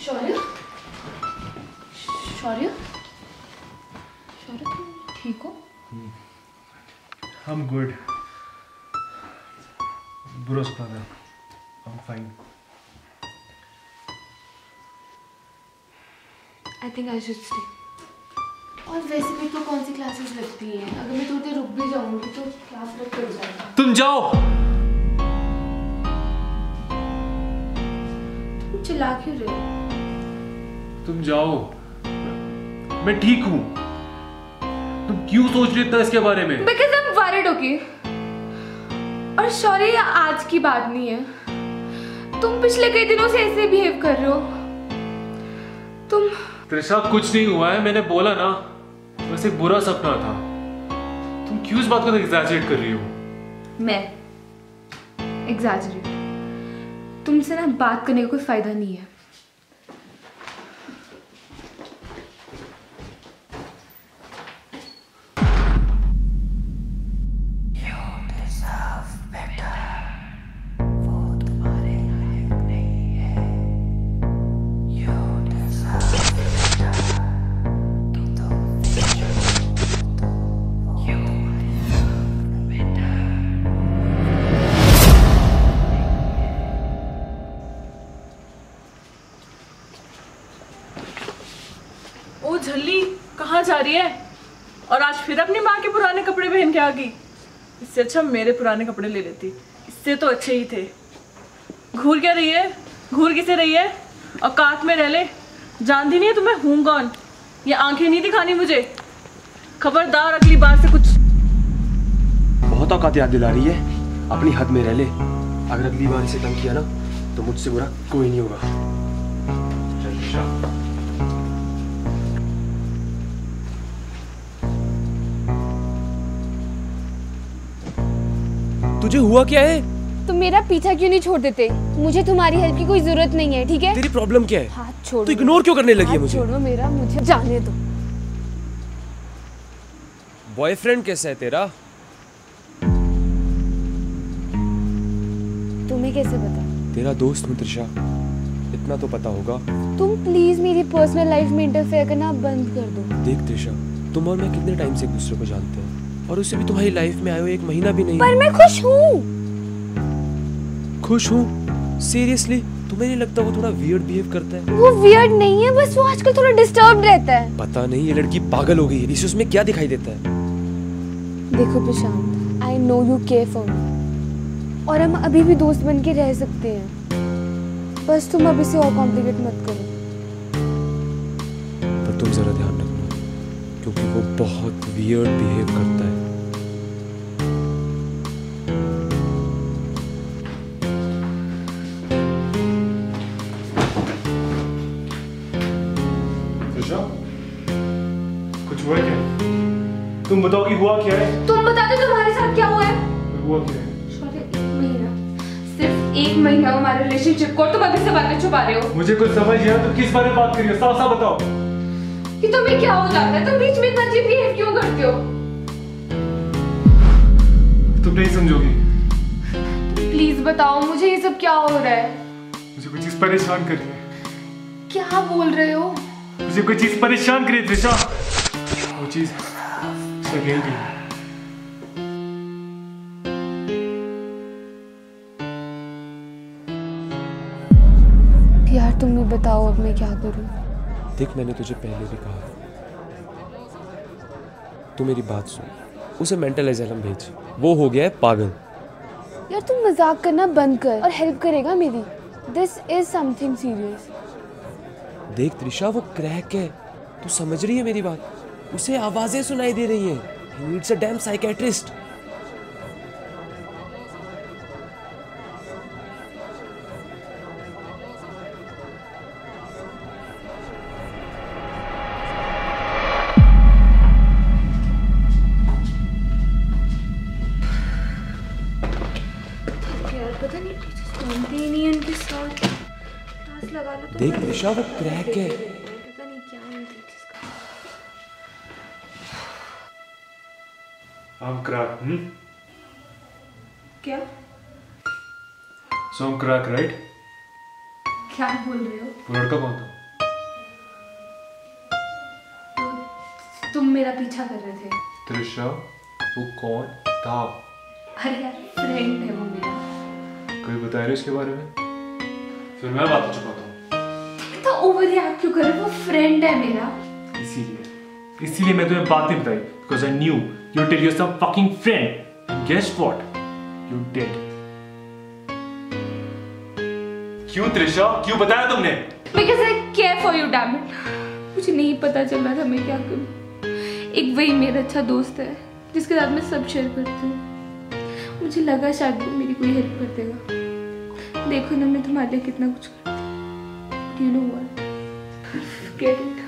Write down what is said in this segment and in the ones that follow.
शौर्य, शौर्य, शौर्य, तुम ठीक हो? I'm good. बुरा सपना था. I'm fine. I think I should stay. और वैसे भी तो कौन सी क्लासेस लगती हैं? अगर मैं थोड़ी देर रुक भी जाऊंगी तो क्या फर्क पड़ जाएगा? तुम जाओ. तुम चिल्ला क्यों रहे हो? तुम जाओ. मैं ठीक हूँ. तुम क्यों सोच रही हो इतना इसके बारे में? Because I'm worried, okay? और शौर्य ये आज की बात नहीं है. तुम पिछले कई दिनों से ऐसे बिहेव कर रहे हो. तुम त्रिशा कुछ नहीं हुआ है. मैंने बोला ना, बस एक बुरा सपना था. तुम क्यों इस बात को एग्जैजरेट कर रही हो? मैं एग्जैजरेट? तुमसे ना बात करने का कोई फायदा नहीं है. ओ झल्ली, कहाँ जा रही है? और आज फिर अपनी माँ के पुराने कपड़े पहन के आ गई. इससे अच्छा मेरे पुराने कपड़े ले लेती. इससे तो अच्छे ही थे. घूर क्या रही है? घूर किसे रही है? औकात में रह ले. जानती नहीं है तुम्हें हूँ कौन? ये आंखें नहीं दिखानी मुझे. खबरदार अगली बार से कुछ. बहुत औकात याद दिला रही है. अपनी हद में रह ले. अगर अगली बार इसे तंग किया ना तो मुझसे बुरा कोई नहीं होगा. चल त्रिशा. तुझे हुआ क्या है? तुम मेरा पीछा क्यों नहीं छोड़ देते? मुझे तुम्हारी हेल्प की कोई जरूरत नहीं है, ठीक है? तेरी प्रॉब्लम क्या है? हाथ छोड़ो. तू इग्नोर क्यों करने लगी है मुझे? छोड़ो मेरा, मुझे जाने दो. बॉयफ्रेंड कैसा है तेरा? तुम्हें कैसे पता? तेरा दोस्त हूँ त्रिशा. इतना तो पता होगा. तुम प्लीज मेरी पर्सनल लाइफ में इंटरफेयर करना बंद कर दो. देख त्रिशा, तुम और मैं कितने टाइम से एक दूसरे को जानते हैं और उसे भी तुम्हारी लाइफ में आए हुए 1 महीना भी नहीं. पर मैं खुश हूँ. खुश हूँ? सीरियसली? तुम्हें नहीं लगता वो थोड़ा वियर्ड बिहेव करता है? वो वियर्ड नहीं है, बस वो आजकल थोड़ा डिस्टर्ब रहता है. पता नहीं ये लड़की पागल हो गई है. इसे उसमें क्या दिखाई देता है? देखो Prashant, I know you care for me और हम अभी भी दोस्त बन के रह सकते हैं. बस तुम अब इसे और कॉम्प्लिकेट मत करो. पर तुम जरा ध्यान रखना क्योंकि वो बहुत वियर्ड बिहेव करता है. कुछ हुआ क्या? तुम बताओ कि हुआ क्या है? तुम बता दो तुम्हारे साथ क्या हुआ है? हुआ क्या है? शौर्य, 1 महीना, सिर्फ 1 महीना हमारे रिलेशनशिप को, तुम अभी से बातें छुपा रहे हो. मुझे कुछ समझ नहीं आया. तुम किस बारे में बात कर रही हो? साफ साफ बताओ. कि तुम्हें क्या हो जाता है? तुम बीच में इतना अजीब बिहेव क्यों करते हो? तुम नहीं समझोगी. प्लीज बताओ मुझे ये सब क्या हो रहा है? मुझे कोई चीज परेशान कर रही है. क्या बोल रहे हो? मुझे कोई चीज परेशान कर रही है त्रिशा. वो चीज सेकेंडरी. यार तुम ही बताओ अब मैं क्या करूं? देख, मैंने तुझे पहले भी कहा तू मेरी बात सुन. उसे मेंटल एजाइलम भेज. वो हो गया है पागल. यार तुम मजाक करना बंद कर और हेल्प करेगा मेरी. This is something serious. देख त्रिशा, वो क्रैक है. तू समझ रही है मेरी बात? उसे आवाजें सुनाई दे रही हैं. He needs a dam psychiatrist. पता नहीं जानते ही नहीं उनके साथ क्लास लगा लो तो. देख त्रिशा, वो क्रैक है. पता नहीं क्या है उनकी चीज का. I'm crack. क्या? So I'm crack, right? क्या बोल रहे हो? वो लड़का कौन था? तुम मेरा पीछा कर रहे थे। त्रिशा, वो कौन था? अरे यार, फ्रेंड है वो मेरा। कोई बताया नहीं उसके बारे में? फिर मैं बात कर चुका था। तो ओवर रिएक्ट क्यों कर रहे हो? वो फ्रेंड है मेरा। इसीलिए मैं तुम्हें बात नहीं बताई, because I knew you did your some fucking friend, and guess what? You did. क्यों त्रिशा? क्यों बताया तुमने? Because I care for you, damn it. मुझे नहीं पता चल रहा था मैं क्या करूं। एक वही मेरा अच्छा दोस्त है जिसके साथ मैं सब शेयर करती हूँ। मुझे लगा शायद वो मेरी कोई हेल्प कर देगा। देखो ना मैं तुम्हारे लिए कितना कुछ करती हूँ। You know what? Get it.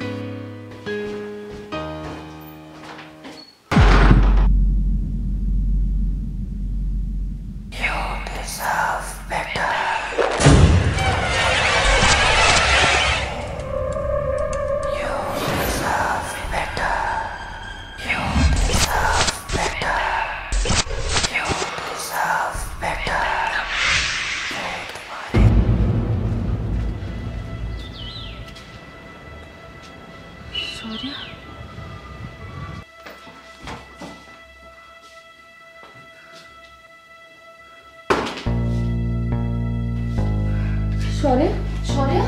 Shaurya, Shaurya,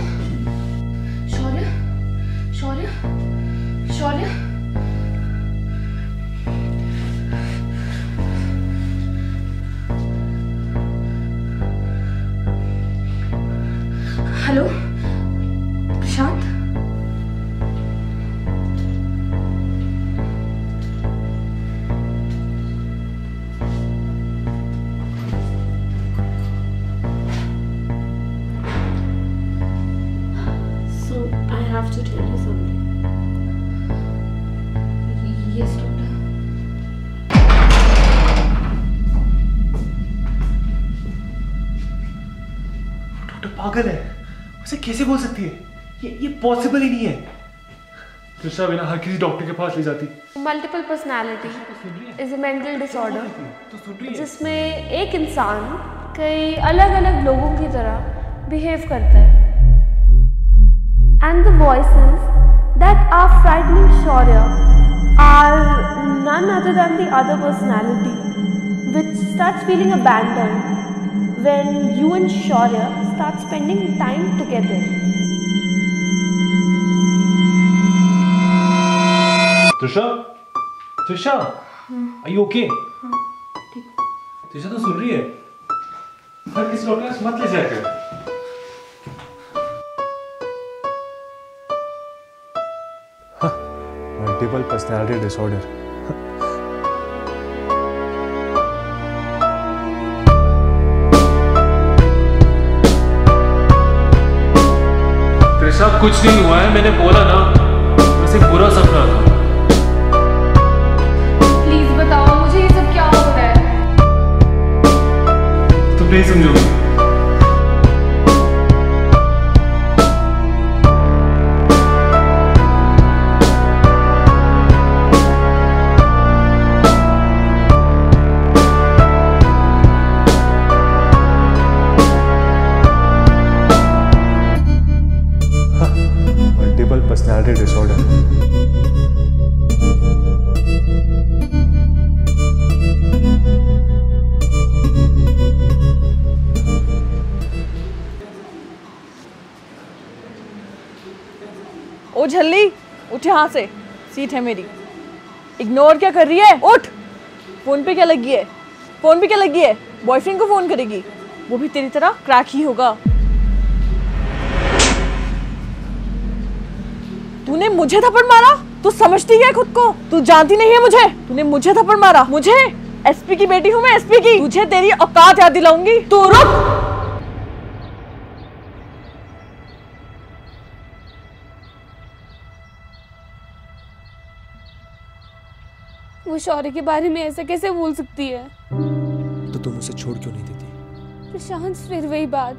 Shaurya, Shaurya, Shaurya. Hello, Prashant. I have to tell you something. Yes, doctor. Doctor पागल है, उसे कैसे बोल सकती है? ये पॉसिबल ही नहीं है। त्रिशा बिना हर किसी डॉक्टर के पास ले जाती। Multiple personality is a mental disorder जिसमें एक इंसान कई अलग अलग लोगों की तरह बिहेव करता है। And the voices that are frightening Shaurya are none other than the other personality, which starts feeling abandoned when you and Shaurya start spending time together. Trisha, Trisha, are you okay? Trisha तो सुन रही है? हर किसी डॉक्टर के पास मत ले जाया कर। Multiple personality disorder. त्रिशा कुछ नहीं हुआ है, मैंने बोला ना, वैसे बुरा सपना था। प्लीज बताओ मुझे ये सब क्या हो रहा है? तुम नहीं समझोगे। Personality disorder. ओ झल्ली, उठ यहाँ से, सीट है मेरी। इग्नोर क्या कर रही है? उठ। फोन पे क्या लगी है? फोन पे क्या लगी है? बॉयफ्रेंड को फोन करेगी, वो भी तेरी तरह क्रैक ही होगा। तूने मुझे थप्पड़ मारा? तू समझती है खुद को? तू जानती नहीं है मुझे? तूने मुझे थप्पड़ मारा, मुझे? एसपी की बेटी हूं मैं, एसपी की। तुझे तेरी औकात याद दिलाऊंगी। तू रुक। वो शौर्य के बारे में ऐसा कैसे बोल सकती है? तो तुम उसे छोड़ क्यों नहीं देती? प्रशांत, फिर वही बात।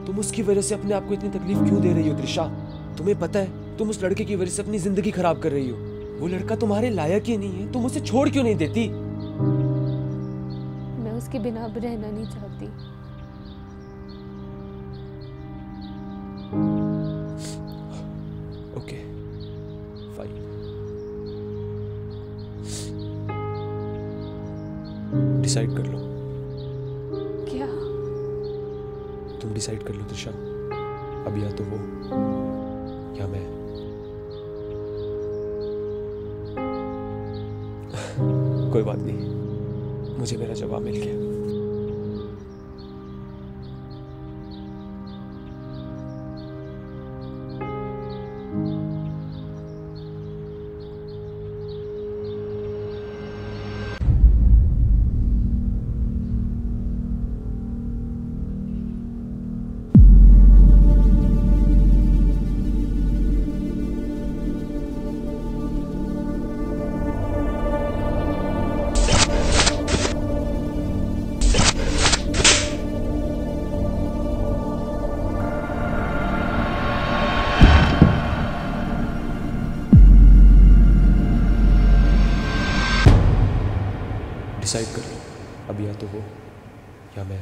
तुम उसकी वजह से अपने आप को इतनी तकलीफ क्यों दे रही हो त्रिशा? तुम्हें पता है तुम उस लड़के की वजह से अपनी जिंदगी खराब कर रही हो। वो लड़का तुम्हारे लायक ही नहीं है, तुम उसे छोड़ क्यों नहीं देती? मैं उसके बिना अब रहना नहीं चाहती। डिसाइड कर लो। क्या? तुम डिसाइड कर लो त्रिशा, अब या तो वो या मैं। कोई बात नहीं, मुझे मेरा जवाब मिल गया। डिसाइड कर लो, अब या तो वो या मैं।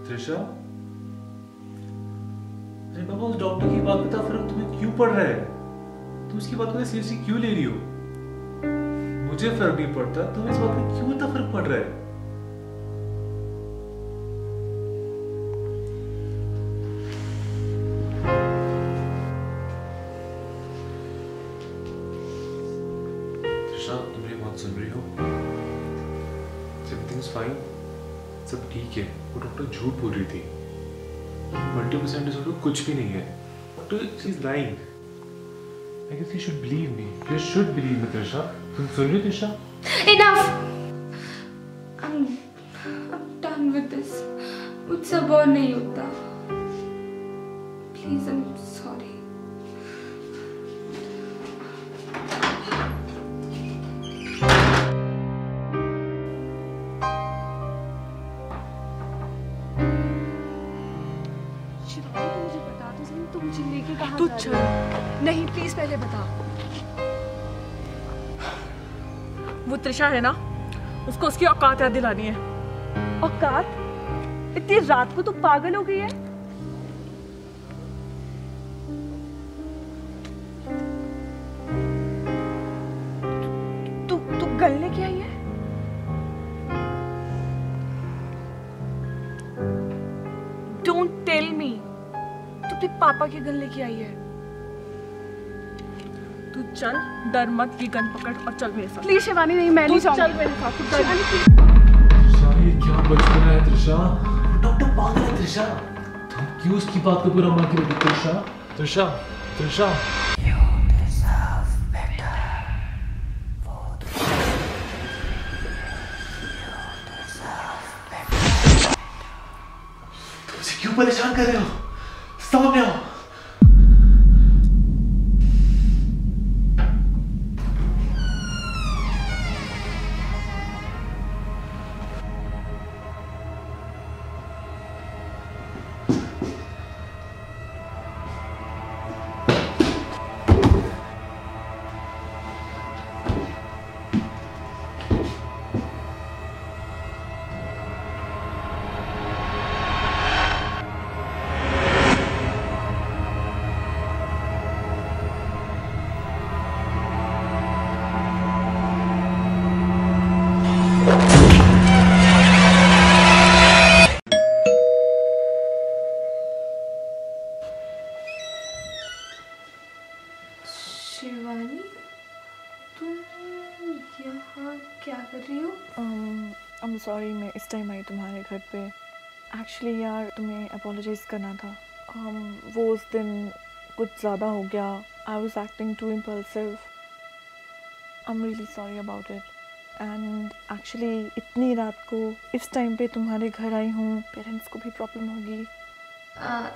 त्रिशा, अरे बाबा, उस डॉक्टर की बात बता, फर्क तुम्हें क्यों पड़ रहा है? तुम उसकी बात को सीरियसली क्यों ले रही हो? मुझे फर्क नहीं पड़ता, तुम्हें इस बात में क्यों इतना फर्क पड़ रहा है? तुम मेरी बात सुन रही हो? Everything's fine, सब ठीक है। वो डॉक्टर झूठ बोल रही थी। मल्टी% डिसऑर्डर कुछ भी नहीं है। Doctor, she is lying. I guess you should believe me. You should believe me, Trisha. तुम सुन रही हो Trisha? Enough. I'm done with this. मुझसे अब और नहीं होता। Please, I'm sorry. मुझे बता तो सही, तुम मुझे लेके कहाँ तू जा चल। रही हो? नहीं, प्लीज पहले बता। वो त्रिशा है ना, उसको उसकी औकात याद दिलानी है। औकात? इतनी रात को तू पागल हो गई है? तू गल लेके आई है? डोंट टेल मी, तू अपने पापा के गल लेके आई है? तू चल, डर मत, ये गन पकड़ और चल मेरे साथ। प्लीज शिवानी, नहीं, मैं नहीं तू चल जाऊंगी। मेरे साथ। त्रिशा, ये क्या बचपन है त्रिशा? डॉक्टर पागल है त्रिशा। तुम क्यों उसकी बात को पूरा मान के बैठी त्रिशा? त्रिशा, त्रिशा। तुम उसे क्यों परेशान कर रहे हो? सामने आओ। शिवानी, तुम यहाँ क्या कर रही हो? आई एम सॉरी, मैं इस टाइम आई तुम्हारे घर पे। एक्चुअली यार, तुम्हें अपोलोजाइज करना था। वो उस दिन कुछ ज़्यादा हो गया। I was acting too impulsive. I am really sorry about it. And actually इतनी रात को इस टाइम पे तुम्हारे घर आई हूँ, पेरेंट्स को भी प्रॉब्लम होगी।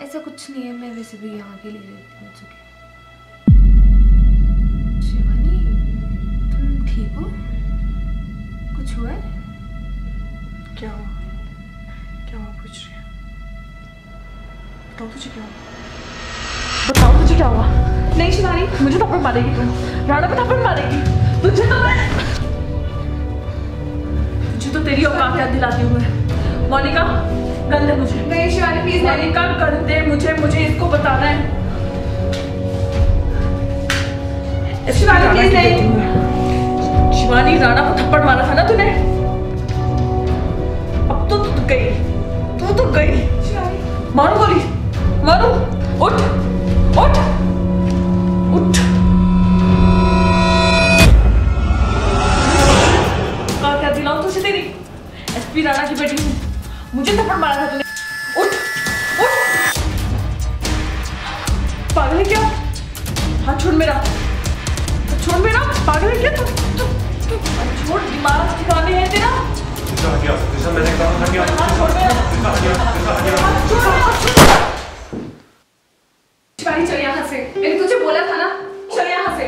ऐसा कुछ नहीं है, मैं वैसे भी यहाँ के लिए रहती हूँ। ठीक हो? कुछ हुआ है? क्या हुआ? क्या हुआ पूछ रही है? बताओ तुझे क्या हुआ? बताओ तुझे क्या हुआ? नहीं शिवानी, मुझे थप्पड़ मारेगी तुम। राणा पे थप्पड़ मारेगी तुझे तो मैं। तुझे तो तेरी औकात याद दिलाती हूँ मैं। मोनिका, गन दे मुझे। नहीं शिवानी, प्लीज शिवानी का कर दे मुझे इसको बताना है। शिवानी प्लीज नहीं। शिवानी राणा को थप्पड़ मारा था ना तूने, अब तो तू गई, तू तो गई। मारो गोली, मारो। उठ उठ उठ। क्या दिलाऊं तुझे तेरी एसपी राणा की बेटी हूँ, मुझे थप्पड़ मारा था तूने। उठ उठ। पागल है क्या? हाथ छोड़ मेरा, छोड़ मेरा। पागल है क्या तू? छोड़, दिमाग ठिकाने है तेरा। मैंने कहा हाथ छोड़ मेरा। शिवानी चल यहाँ से, मैंने तुझे बोला था ना, चल यहाँ से।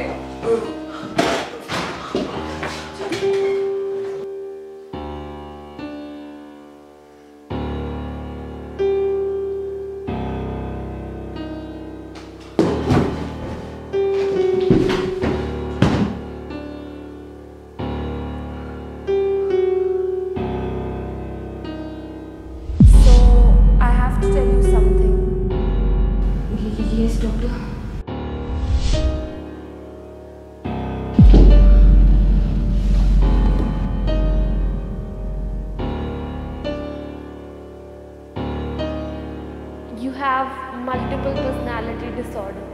Yes, doctor. You have multiple personality disorder.